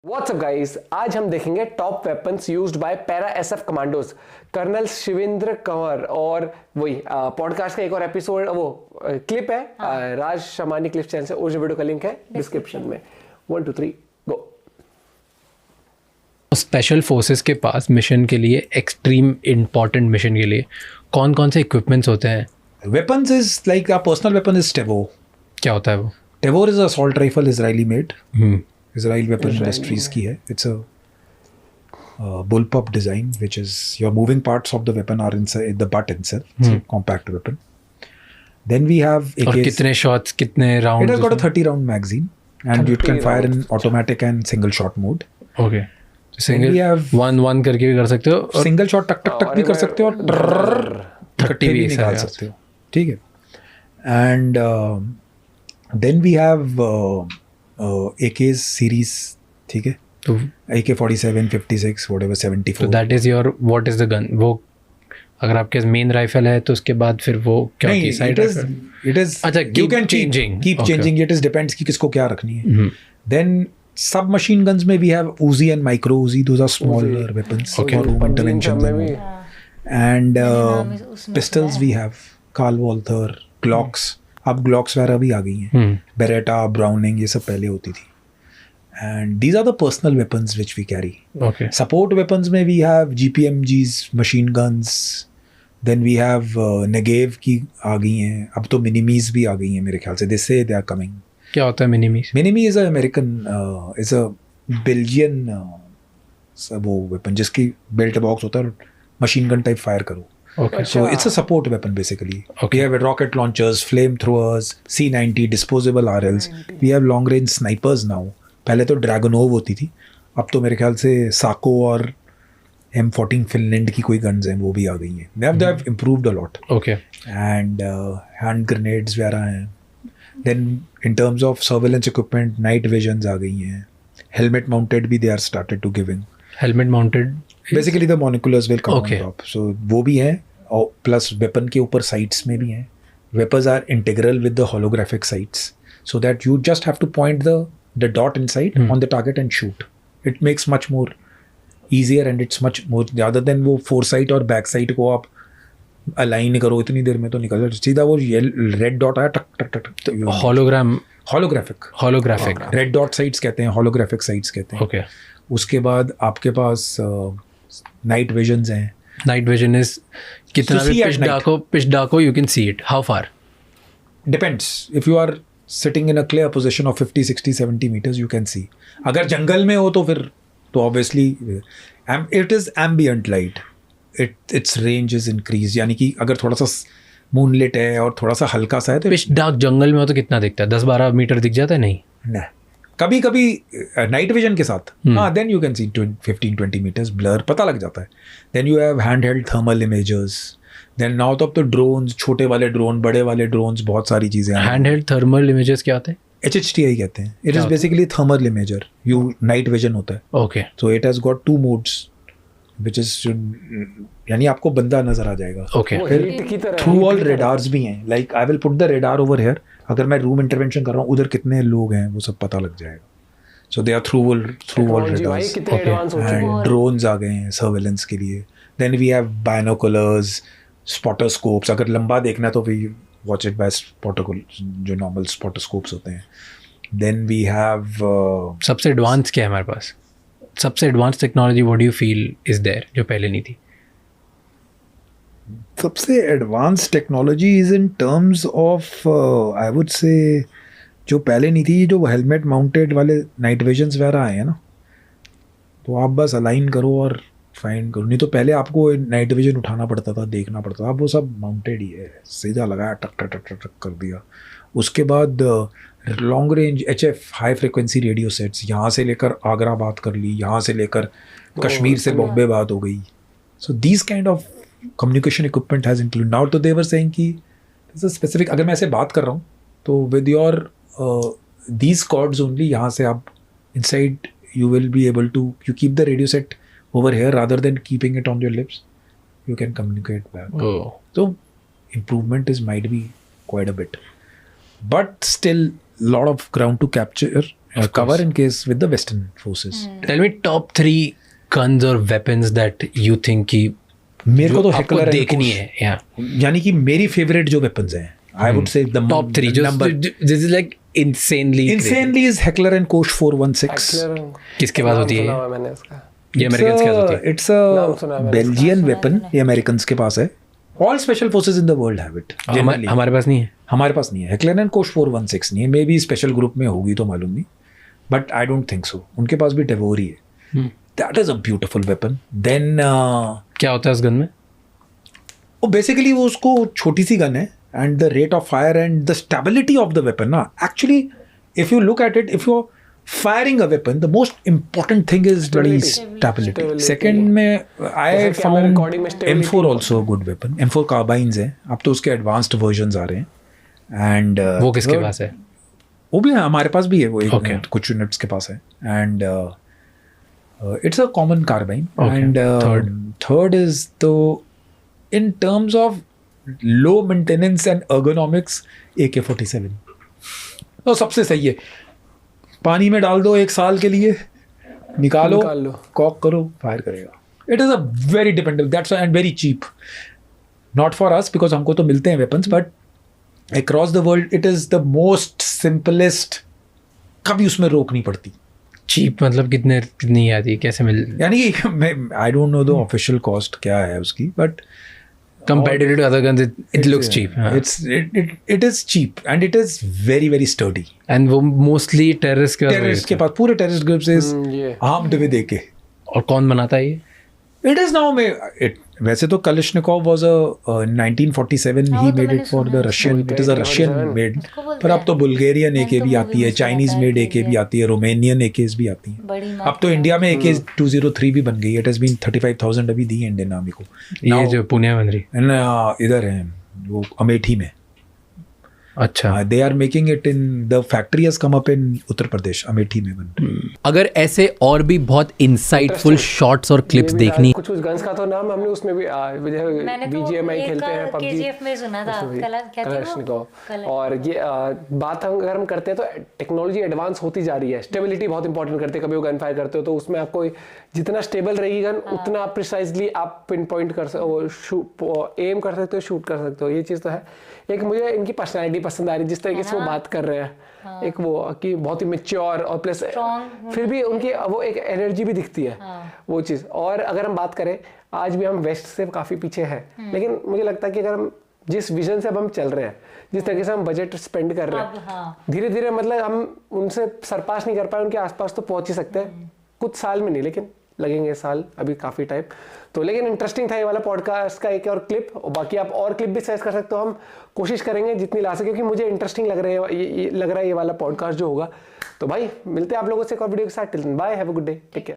WhatsApp guys, आज हम देखेंगे top weapons used by para SF commandos colonel Shivendra Kanwar. और वही पॉडकास्ट का एक और एपिसोड वो क्लिप है राज शमानी क्लिप चैनल से। उस वीडियो का लिंक है डिस्क्रिप्शन में। 1 2 3 गो। स्पेशल फोर्सेस के पास मिशन के लिए, एक्सट्रीम इम्पॉर्टेंट मिशन के लिए कौन कौन से इक्विपमेंट्स होते हैं? Weapons is like our personal weapon is Tavor. क्या होता है वो? Tavor is a assault rifle, Israeli made. Israel weapon industries की है. It's a bullpup design, which is your moving parts of the weapon are inside the butt itself. It's a compact weapon. Then we have और कितने shots, कितने round? It has got a 30 round magazine and it can fire in automatic and single shot mode. Okay, single we have 1-1 करके भी कर सकते हो और single shot टक टक टक भी कर सकते हो और 30 भी निकाल सकते हो. ठीक है. And then we have AK's series. ठीक है. तो AK-47, 56, whatever, 74. That is your, what is the gun? वो अगर आपके मेन राइफल है तो उसके बाद फिर वो क्या होती है? Side rifle? It is. अच्छा, you keep can changing. Keep Okay. changing. It is depends कि किसको क्या रखनी है. Then submachine guns में we have Uzi and micro Uzi. Those are smaller weapons for room interventions. And pistols we have Carl Walther, Glocks. अब Glocks वगैरह भी आ गई हैं. Beretta, Browning, ये सब पहले होती थी. And these are the personal weapons which we carry. Okay, Support weapons में we have GPMGs, machine guns. Then we have Negev की आ गई हैं. अब तो Minimis भी आ गई हैं मेरे ख्याल से. They say they are coming. क्या होता है मिनीमीस? Minimi is a American, is a Belgian वो weapon जिसकी belt box होता है और machine gun type fire करो. Okay, So it's a support weapon basically. Okay. We have rocket launchers, flamethrowers, C90, disposable RLs. We have long range snipers now. पहले तो Dragunov होती थी. अब तो मेरे ख्याल से Sako और M14 फिनलैंड की कोई गन्स हैं वो भी आ गई हैं. They have improved a lot. Okay. And hand grenades वगैरह हैं. Then in terms of surveillance equipment, night visions आ गई हैं. Helmet mounted भी they are started to giving. Helmet mounted Basically the monoculars will come Okay. on top. So वो भी हैं और plus weapon के ऊपर साइट्स में भी हैं. Weapons are integral with the holographic sights so that you just have to point the dot inside on the target and shoot. It makes much more easier and it's much more rather than वो foresight और backside को आप align करो इतनी देर में तो निकल जाए. सीधा वो रेड डॉट आया टक टक टक टक. Hologram, holographic red dot sites कहते हैं, होलोग्राफिक साइट्स कहते हैं. ओके. उसके बाद आपके पास नाइट विजन्स हैं. नाइट विजन इज कितना To भी see at पिच डार्क हो, you can see it. How far? Depends. If you are sitting in a clear position of 50 60 70 metres you can see. अगर जंगल में हो तो फिर तो obviously it is ambient light. Its range is increase. यानी कि अगर थोड़ा सा मूनलिट है और थोड़ा सा हल्का सा है तो पिच डार्क जंगल में हो तो कितना दिखता है? 10-12 मीटर दिख जाता है? नहीं, नहीं. कभी कभी नाइट विजन के साथ हाँ then you can see 15-20 metres blur पता लग जाता है. Then you have hand held thermal imagers. Then now तो अब तो ड्रोन्स, छोटे वाले ड्रोन, बड़े वाले ड्रोन्स, बहुत सारी चीज़ें. हैंड हेल्ड थर्मल इमेजेस क्या होते हैं? HHTI कहते हैं. It is basically thermal imager. You night vision होता है. Okay. So it has got 2 modes which is यानी आपको बंदा नजर आ जाएगा. ओके. थ्रू ऑल रेडार्स भी हैं. Like I will put the radar over here. अगर मैं रूम इंटरवेंशन कर रहा हूँ उधर कितने लोग हैं वो सब पता लग जाएगा. So they are through all radars. And drones आ गए हैं सर्वेलेंस के लिए. Then we have binoculars, spotoscopes. अगर लंबा देखना है तो वी वॉच इट बाय जो नॉर्मल स्पॉटोस्कोप्स होते हैं. देन वी हैव सबसे एडवांस क्या है हमारे पास? सबसे advance technology what do you feel is there जो पहले नहीं थी? सबसे advance technology is in terms of I would say जो पहले नहीं थी. जो हेलमेट माउंटेड वाले नाइट विजन्स वगैरह आए हैं ना, तो आप बस अलाइन करो और फाइंड करो. नहीं तो पहले आपको नाइट विजन उठाना पड़ता था, देखना पड़ता था. अब वो सब माउंटेड ही है. सीधा लगाया टक टक टक टक कर दिया. उसके बाद long range HF high frequency radio sets. यहाँ से लेकर आगरा बात कर ली, यहाँ से लेकर कश्मीर से बॉम्बे बात हो गई. So these kind of communication equipment has include. Now तो देवर सेइंग कि स्पेसिफिक अगर मैं ऐसे बात कर रहा हूँ तो with your these cords only यहाँ से आप inside you will be able to, you keep the radio set over here rather than keeping it on your lips, you can communicate back. Oh. So improvement might be quite a bit, but still lot of ground to capture cover in case with the Western forces. Tell me top 3 guns or weapons that you think कि मेरे को तो आपको Heckler and देखनी Koch, है, या यानी कि मेरी फेवरेट जो वेपन्स हैं, आई वुड से द टॉप 3 जो this is like insanely is Heckler and Koch 416. किसके पास होती है सुना हुआ है मैंने इसका। ये अमेरिकन के पास होती है? इट्स नाम सुना है अ मैंने। बेल्जियन वेपन, ये अमेरिकन के पास है. All special forces in the world have it. हमारे पास नहीं है. हमारे पास नहीं है. Heckler and Koch 416 नहीं है. मे बी स्पेशल ग्रुप में होगी तो मालूम नहीं, but I don't think so. उनके पास भी टेवोरी है. That is a beautiful weapon. Then क्या होता है उस गन में? वो बेसिकली वो उसको छोटी सी गन है, and the rate of fire and the stability of the weapon ना, actually if you look at it, if you firing a weapon, the most important thing is bloody stability. Second में I जैसे कि हमारे found recording में stability M4 also a good weapon. M4 carbines हैं, अब तो उसके advanced versions आ रहे हैं. And वो किसके पास है? वो भी है, हमारे पास भी है वो एक Okay. कुछ यूनिट्स के पास है. And it's a common carbine. Okay. And third is the, in terms of low maintenance and ergonomics, AK-47. तो सबसे सही है. पानी में डाल दो 1 साल के लिए, निकालो, निकाल लो। कॉक करो, फायर करेगा. It is a very dependable, that's and very cheap. Not for us because हमको तो मिलते हैं weapons, but across the world it is the most simplest. कभी उसमें रोक नहीं पड़ती. चीप मतलब कितनी आती है, कैसे मिल यानी कि मैं I don't know the official cost क्या है उसकी, but comparative to other guns it looks cheap. It is cheap and it is very very sturdy. And वो मोस्टली टेररिस्ट टेररिस्ट के पास, पूरे टेररिस्ट ग्रुप्स इज ये आर्म्ड विद AK. और कौन बनाता है ये? It is now वैसे तो Kalashnikov was a 1947 हाँ, he वो तो made मैंने it for सुना the है। Russian, it is a Russian made. उसको बोलते पर अब तो हैं। बुल्गारियन AK मैंने भी तो आती है, movie में सुना चाइनीज था मेड कि AK भी आती है, रोमेनियन AKs भी आती हैं. बड़ी अब तो इंडिया में AK-203 भी बन गई. इट हैज बीन 35,000 अभी दी इंडियन आर्मी को. ये जो पुणे में बन रही. इधर है वो अमेठी में. अच्छा. They are making it in the factory has come up in Uttar Pradesh, Amethi में बन रही है. अगर ऐसे और भी बहुत इंसाइटफुल शॉट्स और क्लिप्स देखनी कुछ गन्स का तो नाम हमने उसमें भी मैंने तो BGMI एक खेलते हैं, PUBG KGF में सुना था. क्या थी वो? कलशनिकोव. और ये बात अगर हम करते हैं तो टेक्नोलॉजी एडवांस होती जा रही है. स्टेबिलिटी बहुत इंपॉर्टेंट करते हैं. कभी वो गन फायर करते हो तो उसमें आपको जितना स्टेबल रहेगी गन उतना आप प्रिसाइजली आप पिन पॉइंट कर सकते, एम कर सकते हो, शूट कर सकते हो. ये चीज़ तो है. एक मुझे इनकी पर्सनैलिटी पसंद आ रही है, जिस तरीके से वो बात कर रहे हैं. एक वो कि बहुत ही मेच्योर और प्लस फिर भी उनकी वो एक एनर्जी भी दिखती है. वो चीज़. और अगर हम बात करें, आज भी हम वेस्ट से काफ़ी पीछे हैं, लेकिन मुझे लगता है कि अगर हम जिस विजन से अब हम चल रहे हैं, जिस तरीके से हम बजट स्पेंड कर रहे हैं, धीरे धीरे मतलब हम उनसे सरपास नहीं कर पाए, उनके आसपास तो पहुंच ही सकते हैं. कुछ साल में नहीं, लेकिन लगेंगे साल, अभी काफ़ी टाइम. तो लेकिन इंटरेस्टिंग था ये वाला पॉडकास्ट का एक और क्लिप. और बाकी आप और क्लिप भी सजेस्ट कर सकते हो. हम कोशिश करेंगे जितनी ला सके, क्योंकि मुझे इंटरेस्टिंग लग रहा है ये वाला पॉडकास्ट जो होगा. तो भाई मिलते हैं आप लोगों से एक और वीडियो के साथ. Till then bye, have a good day, take care.